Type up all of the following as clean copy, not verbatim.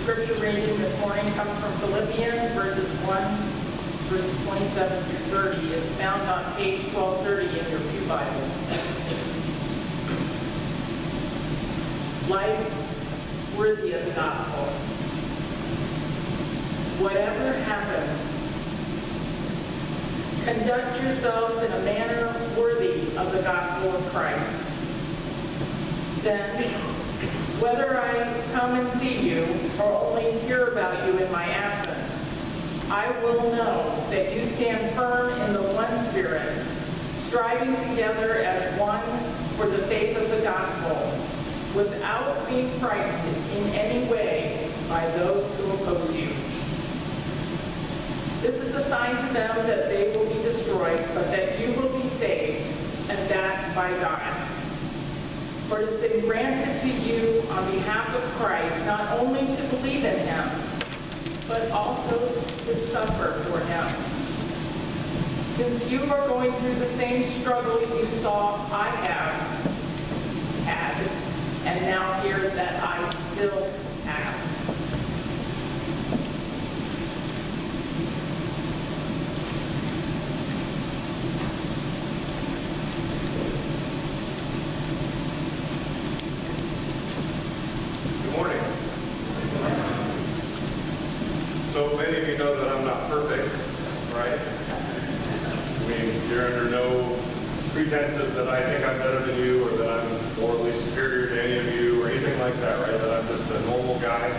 scripture reading this morning comes from Philippians verses 27 through 30. It's found on page 1230 in your pew Bibles. Life worthy of the gospel. Whatever happens, conduct yourselves in a manner worthy of the gospel of Christ. Then, whether I come and see you or only hear about you in my absence, I will know that you stand firm in the one Spirit, striving together as one for the faith of the gospel, without being frightened in any way by those who oppose you. This is a sign to them that they will be destroyed, but that you will be saved, and that by God. For it has been granted to you on behalf of Christ not only to believe in him, but also to suffer for him. Since you are going through the same struggle you saw I have had, and now hear that I still have. So many of you know that I'm not perfect, right? I mean, you're under no pretenses that I think I'm better than you or that I'm morally superior to any of you or anything like that, right? That I'm just a normal guy.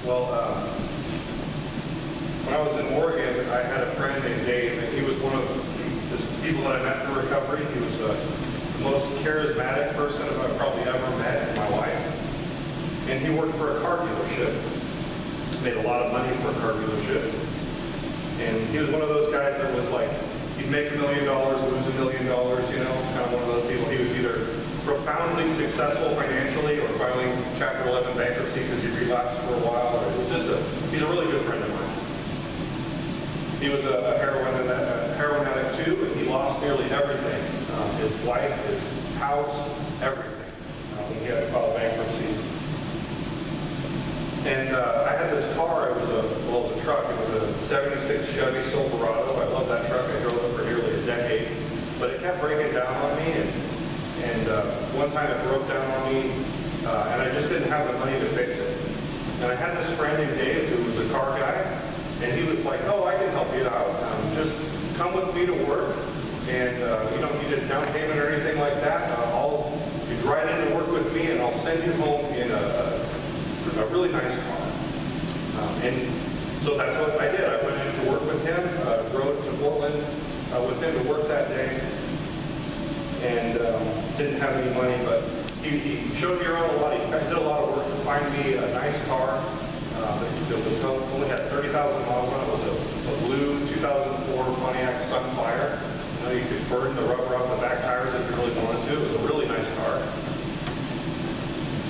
Well, when I was in Oregon, I had a friend named Dave, and he was one of the people that I met for recovery. He was the most charismatic person I've probably ever met in my life. And he worked for a car dealership. Made a lot of money for a car dealership. And he was one of those guys that was like, he'd make $1 million, lose $1 million, you know, kind of one of those people. He was either profoundly successful financially or filing Chapter 11 bankruptcy because he relapsed for a while. It was just he's a really good friend of mine. He was a heroin addict too, and he lost nearly everything. His wife, his house, everything. He had to file bankruptcy. And I had this car. It was a truck. It was a 76 Chevy Silverado. I love that truck. I drove it for nearly a decade. But it kept breaking down on me. And one time it broke down on me, and I just didn't have the money to fix it. And I had this friend named Dave who was a car guy. And he was like, oh, I can help you out. Just come with me to work. And you don't need a down payment or anything like that. You ride into work with me, and I'll send you home in a really nice car. And so that's what I did. I went in to work with him, rode to Portland with him to work that day, and didn't have any money, but he showed me around a lot. He did a lot of work to find me a nice car that only had 30,000 miles on it. It was a blue 2004 Pontiac Sunfire. You know, you could burn the rubber off the back tires if you really wanted to. It was a really nice car.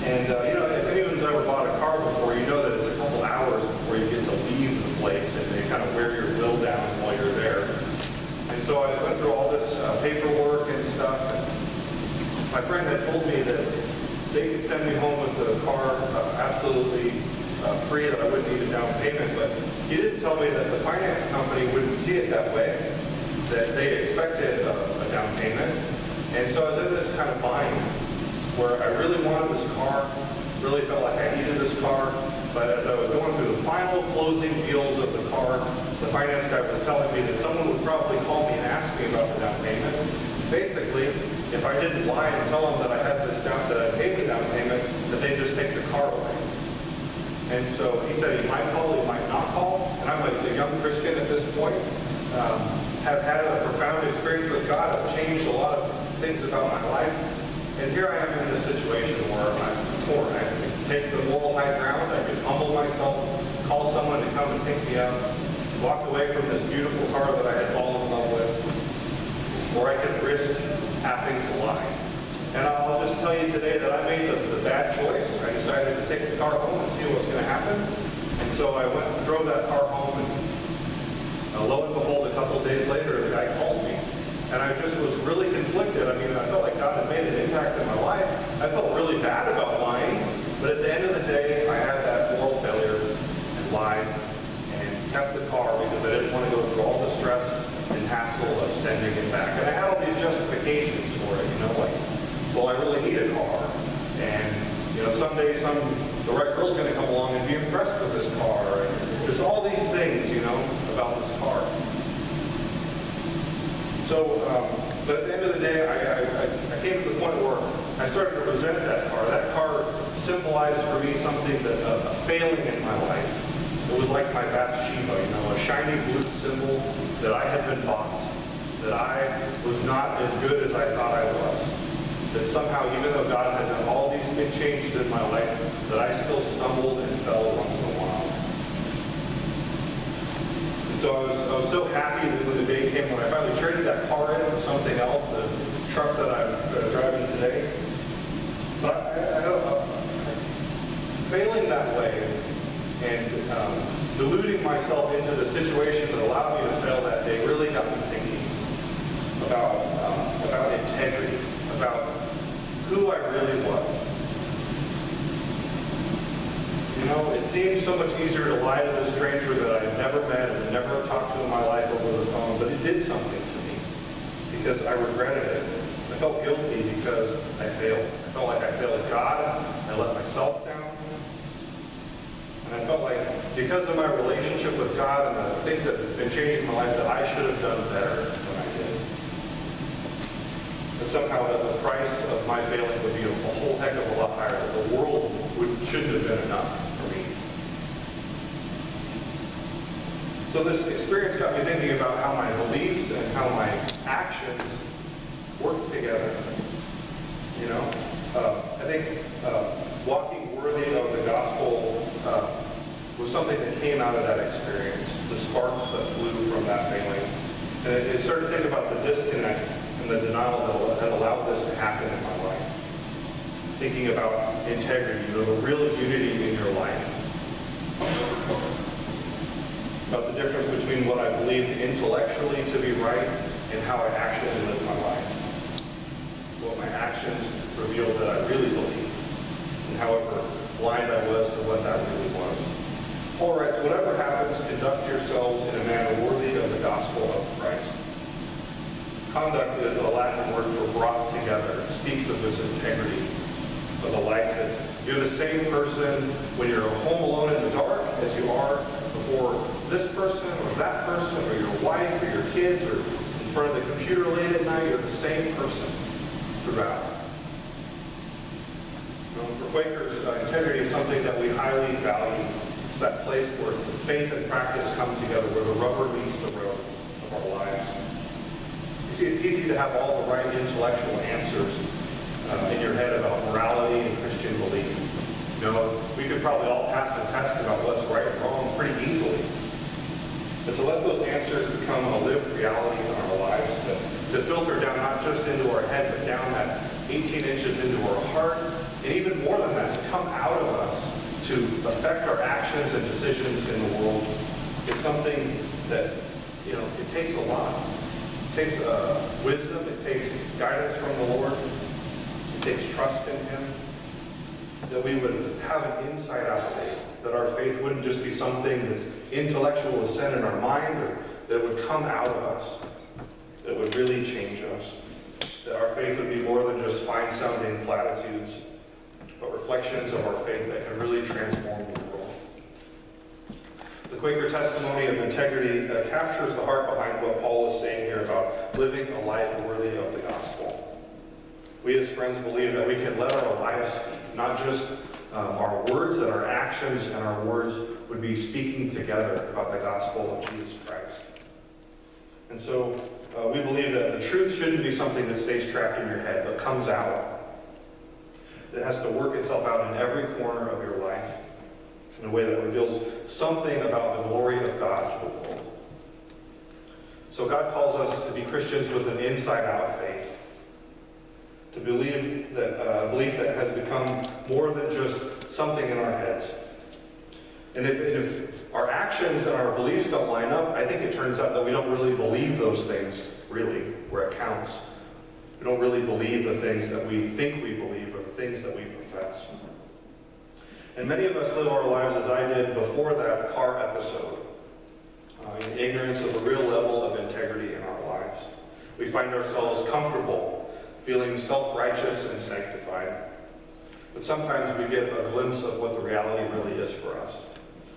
And, you know, if anyone's ever bought a car before, you know that it's a couple hours before you get to leave the place, and they kind of wear your will down while you're there. And so I went through all this paperwork and stuff, and my friend had told me that they could send me home with the car absolutely free, that I wouldn't need a down payment, but he didn't tell me that the finance company wouldn't see it that way, that they expected a down payment. And so I was in this kind of bind, where I really wanted this car, really felt like I needed this car, but as I was going through the final closing deals of the car, the finance guy was telling me that someone would probably call me and ask me about the down payment. Basically, if I didn't lie and tell them that I had this that I paid the down payment, that they'd just take the car away. And so he said he might call, he might not call, and I'm a young Christian at this point, have had a profound experience with God. I've changed a lot of things about my life. And here I am in this situation where I'm torn. I can take the moral high ground. I can humble myself, call someone to come and pick me up, walk away from this beautiful car that I had fallen in love with, or I could risk having to lie. And I'll just tell you today that I made the bad choice. I decided to take the car home and see what was going to happen. And so I went and drove that car home, and lo and behold, a couple of days later, the guy called me. And I just was really conflicted. I mean, I felt like God had made an impact in my life. I felt really bad about lying. But at the end of the day, I had that moral failure and lied and kept the car because I didn't want to go through all the stress and hassle of sending it back. And I had all these justifications for it, like, well, I really need a car. And, someday the right girl's going to come along and be impressed with this car. And there's all these things, about this car. So, but at the end of the day, I came to the point where I started to resent that car. That car symbolized for me something that a failing in my life. It was like my Bathsheba, a shiny blue symbol that I had been bought, that I was not as good as I thought I was. That somehow, even though God had done all these big changes in my life, that I still stumbled and fell once in a while. And so I was so happy when the day came when I finally traded that car in for something else, the truck that I'm driving today. But I failing that way and deluding myself into the situation that allowed me to fail that day really got me thinking about integrity, about who I really was. It seemed so much easier to lie to this stranger that I had never met and never talked to in my life over the phone, but it did something to me because I regretted it. I felt guilty because I failed. I felt like I failed God. I let myself down. And I felt like because of my relationship with God and the things that have been changing in my life that I should have done better than I did. And somehow that the price of my failing would be a whole heck of a lot higher. That the world shouldn't have been enough for me. So this experience got me thinking about how my beliefs and how my actions work together. I think walking worthy of the gospel was something that came out of that experience, the sparks that flew from that failing. And it started to think about the disconnect and the denial that had allowed this to happen in my life. Thinking about integrity, the real unity in your life. About the difference between what I believed intellectually to be right and how I actually lived my life. What my actions revealed that I really believed, and however blind I was to what that really was. Paul writes, whatever happens, conduct yourselves in a manner worthy of the gospel of Christ. Conduct is a Latin word for brought together. It speaks of this integrity of a life that's, you're the same person when you're home alone in the dark as you are before this person or that person or your wife or your kids or in front of the computer late at night. You're the same person throughout. For Quakers, integrity is something that we highly value. It's that place where faith and practice come together, where the rubber meets the road of our lives. You see, it's easy to have all the right intellectual answers in your head about morality and Christian belief. We could probably all pass a test about what's right and wrong pretty easily. But to let those answers become a lived reality in our lives, to filter down not just into our head, but down that 18 inches into our heart, and even more than that, to come out of us, to affect our actions and decisions in the world, is something that, it takes a lot. It takes wisdom, it takes guidance from the Lord, it takes trust in Him, that we would have an inside-out faith, that our faith wouldn't just be something that's intellectual assent in our mind, or that it would come out of us, that would really change us, that our faith would be more than just fine-sounding platitudes, but reflections of our faith that can really transform the world. The Quaker testimony of integrity captures the heart behind what Paul is saying here about living a life worthy of the gospel. We as friends believe that we can let our lives speak, not just our words, that our actions and our words would be speaking together about the gospel of Jesus Christ. And so we believe that the truth shouldn't be something that stays trapped in your head, but comes out. It has to work itself out in every corner of your life in a way that reveals something about the glory of God to the world. So God calls us to be Christians with an inside-out faith, to believe that a belief that has become more than just something in our heads. And if our actions and our beliefs don't line up, I think it turns out that we don't really believe those things, really, where it counts. We don't really believe the things that we think we believe or the things that we profess. And many of us live our lives as I did before that car episode, in ignorance of the real level of integrity in our lives. We find ourselves comfortable, feeling self-righteous and sanctified. But sometimes we get a glimpse of what the reality really is for us.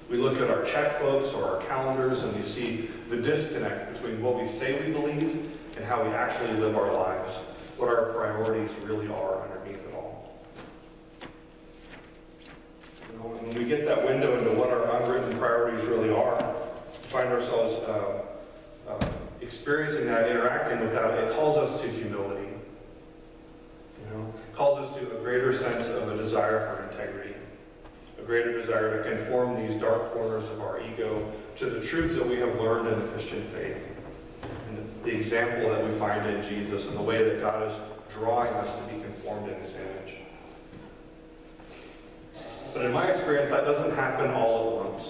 We look at our checkbooks or our calendars and we see the disconnect between what we say we believe and how we actually live our lives, what our priorities really are underneath it all. You know, when we get that window into what our unwritten priorities really are, we find ourselves experiencing that, interacting with that, it calls us to humility. You know, calls us to a greater sense of a desire for integrity, a greater desire to conform these dark corners of our ego to the truths that we have learned in the Christian faith, and the example that we find in Jesus, and the way that God is drawing us to be conformed in His image. But in my experience, that doesn't happen all at once.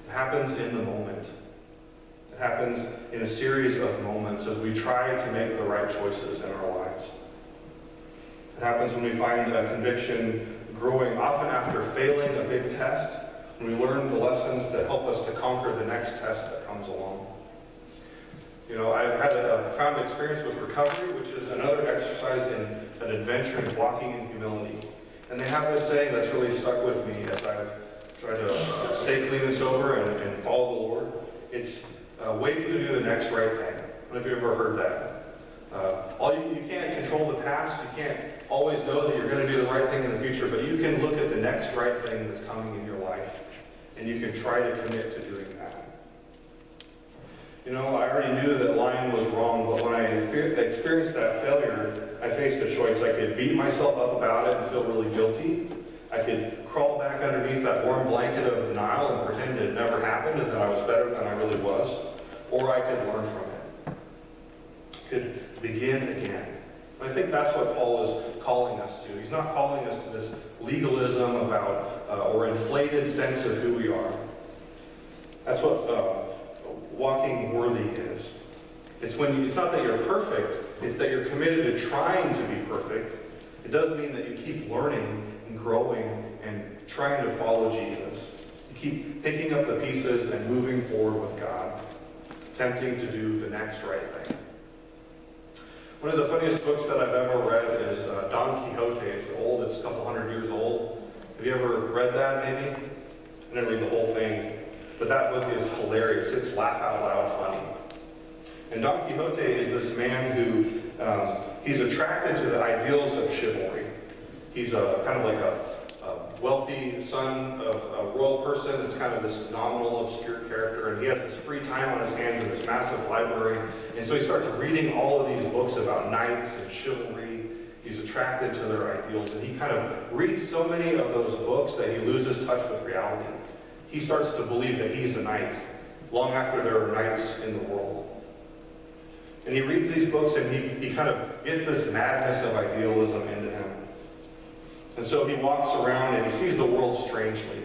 It happens in the moment. It happens in a series of moments as we try to make the right choices in our lives. It happens when we find a conviction growing, often after failing a big test, when we learn the lessons that help us to conquer the next test that comes along. You know, I've had a profound experience with recovery, which is another exercise in an adventure in walking in humility. And they have this saying that's really stuck with me as I've tried to stay clean and sober and follow the Lord. It's waiting to do the next right thing. I don't know if you've ever heard that. You can't control the past. You can't always know that you're going to do the right thing in the future, but you can look at the next right thing that's coming in your life, and you can try to commit to doing that. You know, I already knew that lying was wrong, but when I experienced that failure, I faced a choice. I could beat myself up about it and feel really guilty. I could crawl back underneath that warm blanket of denial and pretend it never happened and that I was better than I really was, or I could learn from it. I could begin again. And I think that's what Paul is calling us to. He's not calling us to this legalism about or inflated sense of who we are. That's what walking worthy is. It's not that you're perfect, it's that you're committed to trying to be perfect. It does mean that you keep learning and growing and trying to follow Jesus. You keep picking up the pieces and moving forward with God, attempting to do the next right thing. One of the funniest books that I've ever read is Don Quixote. It's old, it's a couple hundred years old. Have you ever read that, maybe? I didn't read the whole thing, but that book is hilarious. It's laugh out loud funny. And Don Quixote is this man who, he's attracted to the ideals of chivalry. He's kind of like a wealthy son of a royal person that's kind of this nominal, obscure character, and he has this free time on his hands in this massive library, and so he starts reading all of these books about knights and chivalry. He's attracted to their ideals, and he kind of reads so many of those books that he loses touch with reality. He starts to believe that he's a knight, long after there are knights in the world. And he reads these books, and he kind of gets this madness of idealism into him. And so he walks around and he sees the world strangely.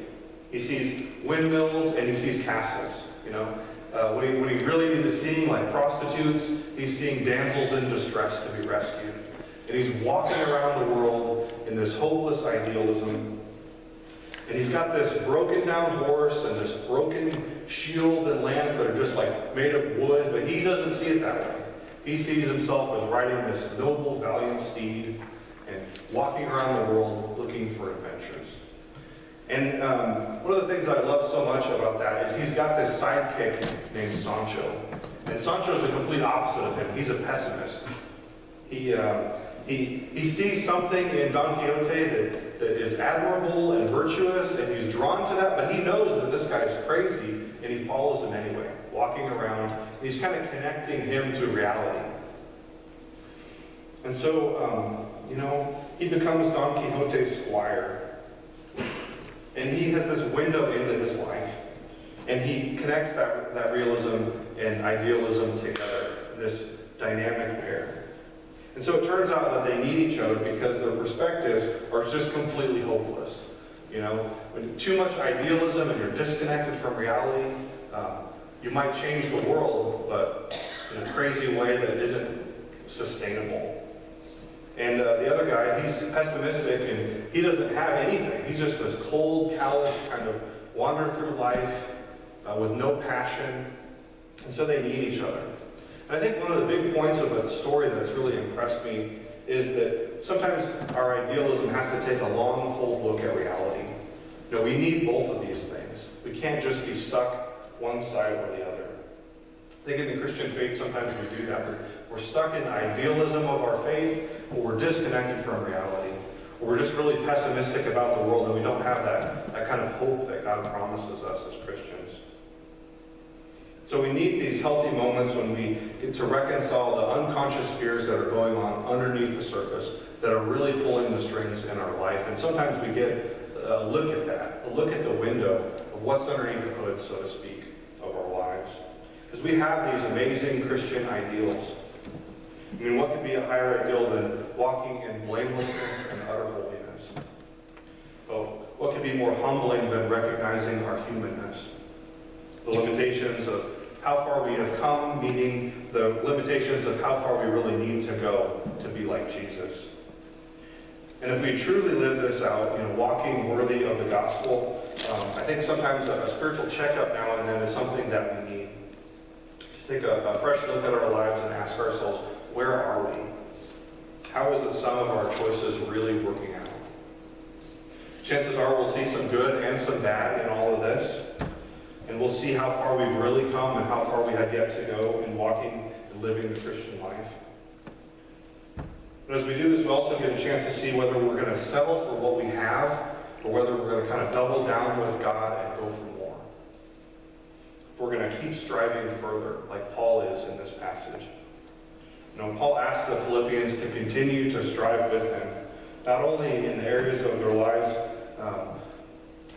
He sees windmills and he sees castles, you know. When he really is seeing like prostitutes, he's seeing damsels in distress to be rescued. And he's walking around the world in this hopeless idealism. And he's got this broken down horse and this broken shield and lance that are just like made of wood, but he doesn't see it that way. He sees himself as riding this noble, valiant steed and walking around the world looking for adventures. And one of the things that I love so much about that is he's got this sidekick named Sancho. And Sancho is the complete opposite of him. He's a pessimist. He sees something in Don Quixote that is admirable and virtuous, and he's drawn to that, but he knows that this guy is crazy, and he follows him anyway, walking around. And he's kind of connecting him to reality. And so, you know, he becomes Don Quixote's squire. And he has this window into his life. And he connects that realism and idealism together, this dynamic pair. And so it turns out that they need each other because their perspectives are just completely hopeless. You know, when too much idealism and you're disconnected from reality, you might change the world, but in a crazy way that isn't sustainable. And the other guy, he's pessimistic he doesn't have anything. He's just this cold, callous kind of wander through life with no passion. And so they need each other. And I think one of the big points of the story that's really impressed me is that sometimes our idealism has to take a long, cold look at reality. You know, we need both of these things. We can't just be stuck one side or the other. I think in the Christian faith, sometimes we do that. We're stuck in the idealism of our faith, or we're disconnected from reality. Or we're just really pessimistic about the world, and we don't have that kind of hope that God promises us as Christians. So we need these healthy moments when we get to reconcile the unconscious fears that are going on underneath the surface that are really pulling the strings in our life. And sometimes we get a look at that, a look at the window of what's underneath the hood, so to speak, of our lives. Because we have these amazing Christian ideals. I mean, what could be a higher ideal than walking in blamelessness and utter holiness? Well, what could be more humbling than recognizing our humanness? The limitations of how far we have come, meaning the limitations of how far we really need to go to be like Jesus. And if we truly live this out, you know, walking worthy of the gospel, I think sometimes a spiritual checkup now and then is something that we need. To take a fresh look at our lives and ask ourselves, where are we? How is the sum of our choices really working out? Chances are we'll see some good and some bad in all of this. And we'll see how far we've really come and how far we have yet to go in walking and living the Christian life. But as we do this, we also get a chance to see whether we're going to settle for what we have or whether we're going to kind of double down with God and go for more. If we're going to keep striving further, like Paul is in this passage. You know, Paul asks the Philippians to continue to strive with him, not only in the areas of their lives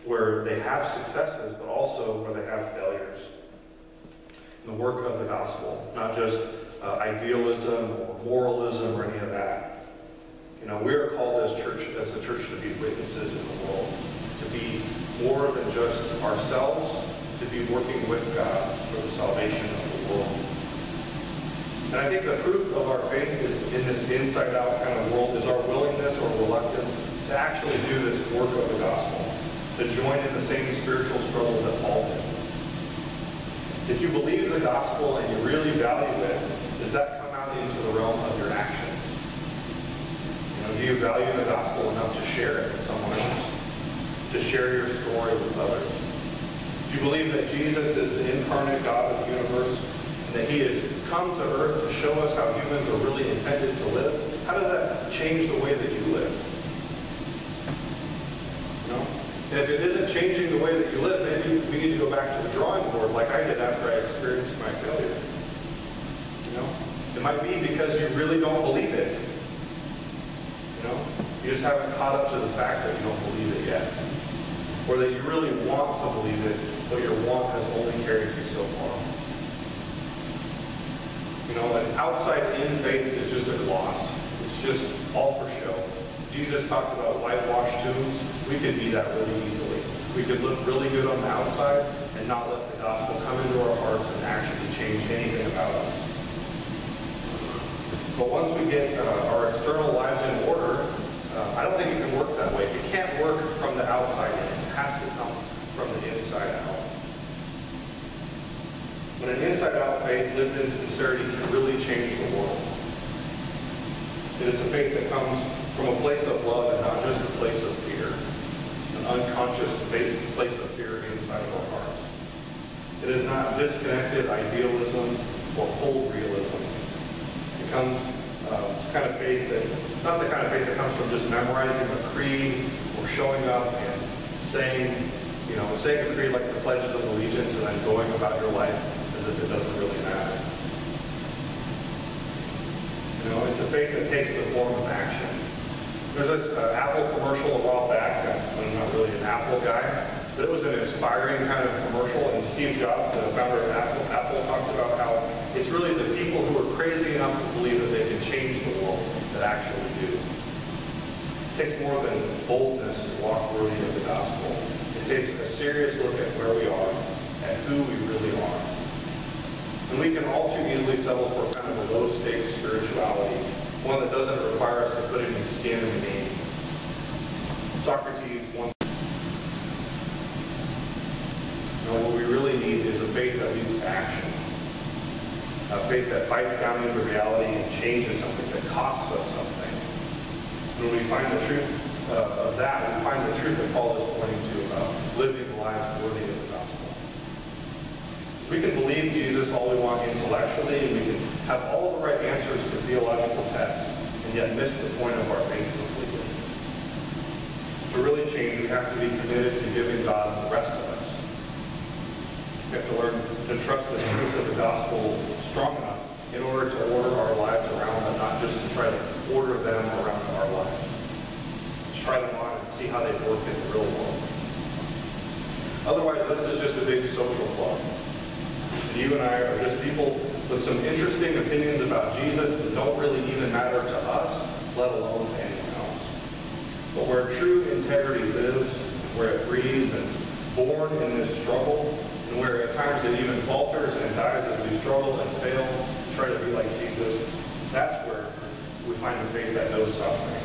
where they have successes, but also where they have failures. The work of the gospel, not just idealism or moralism or any of that. You know, we are called as a church to be witnesses in the world, to be more than just ourselves, to be working with God for the salvation of the world. And I think the proof of our faith is in this inside-out kind of world is our willingness or reluctance to actually do this work of the gospel, to join in the same spiritual struggle that Paul did. If you believe the gospel and you really value it, does that come out into the realm of your actions? You know, do you value the gospel enough to share it with someone else? To share your story with others? Do you believe that Jesus is the incarnate God of the universe and that he has come to earth to show us how humans are really intended to live? How does that change the way that you live? You know? And if it isn't changing the way that you live, maybe we need to go back to the drawing board like I did after I experienced my failure. You know? It might be because you really don't believe it. You know? You just haven't caught up to the fact that you don't believe it yet. Or that you really want to believe it, but your want has only carried you so far. You know, an outside-in faith is just a gloss. It's just all for show. Jesus talked about whitewashed tombs. We could be that really easily. We could look really good on the outside and not let the gospel come into our hearts and actually change anything about us. But once we get our external lives in order, I don't think it can work that way. It can't work from the outside in. It has to come from the inside out. But an inside-out faith lived in sincerity can really change the world. It is a faith that comes from a place of love and not just a place of fear, an unconscious place of fear inside of our hearts. It is not disconnected idealism or cold realism. It comes, it's kind of faith that, it's not the kind of faith that comes from just memorizing a creed or showing up and saying, you know, saying a creed like the pledges of allegiance and then going about your life as if it doesn't really matter. You know, it's a faith that takes the form of action. There's this Apple commercial a while back. I'm not really an Apple guy, but it was an inspiring kind of commercial. And Steve Jobs, the founder of Apple talked about how it's really the people who are crazy enough to believe that they can change the world that actually do. It takes more than boldness to walk worthy of the gospel. It takes a serious look at where we are and who we really are. And we can all too easily settle for kind of a low-stakes spirituality, one that doesn't require us to put any skin in the game. Socrates once. What we really need is a faith that leads to action. A faith that bites down into reality and changes something, that costs us something. When we find the truth of that, we find the truth that Paul is pointing to about living lives worthy of the gospel. We can believe Jesus all we want intellectually, and we can have all the right answers to theological tests, and yet miss the point of our faith completely. To really change, we have to be committed to giving God the rest of us. We have to learn to trust the truths of the gospel strong enough in order to order our lives around them, not just to try to order them around our lives. Just try them on and see how they work in the real world. Otherwise, this is just a big social club. You and I are just people with some interesting opinions about Jesus that don't really even matter to us, let alone to anyone else. But where true integrity lives, where it breathes and is born in this struggle, and where at times it even falters and dies as we struggle and fail to try to be like Jesus, that's where we find a faith that knows suffering.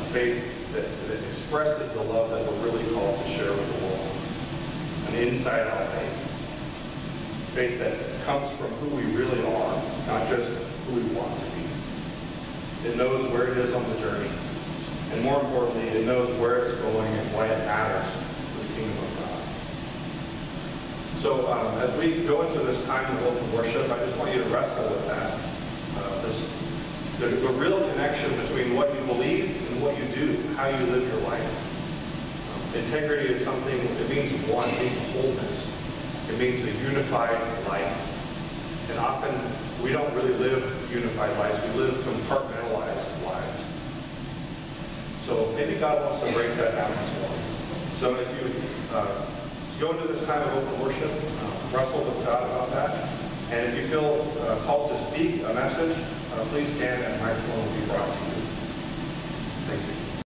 A faith that expresses the love that we're really called to share with the world. An inside-out faith. Faith that comes from who we really are, not just who we want to be. It knows where it is on the journey. And more importantly, it knows where it's going and why it matters for the kingdom of God. So as we go into this time of open worship, I just want you to wrestle with that. The real connection between what you believe and what you do, how you live your life. Integrity is something, it means one, it means wholeness. It means a unified life. And often, we don't really live unified lives. We live compartmentalized lives. So maybe God wants to break that down this morning. So as you go into this time of open worship, wrestle with God about that. And if you feel called to speak a message, please stand and a microphone will be brought to you. Thank you.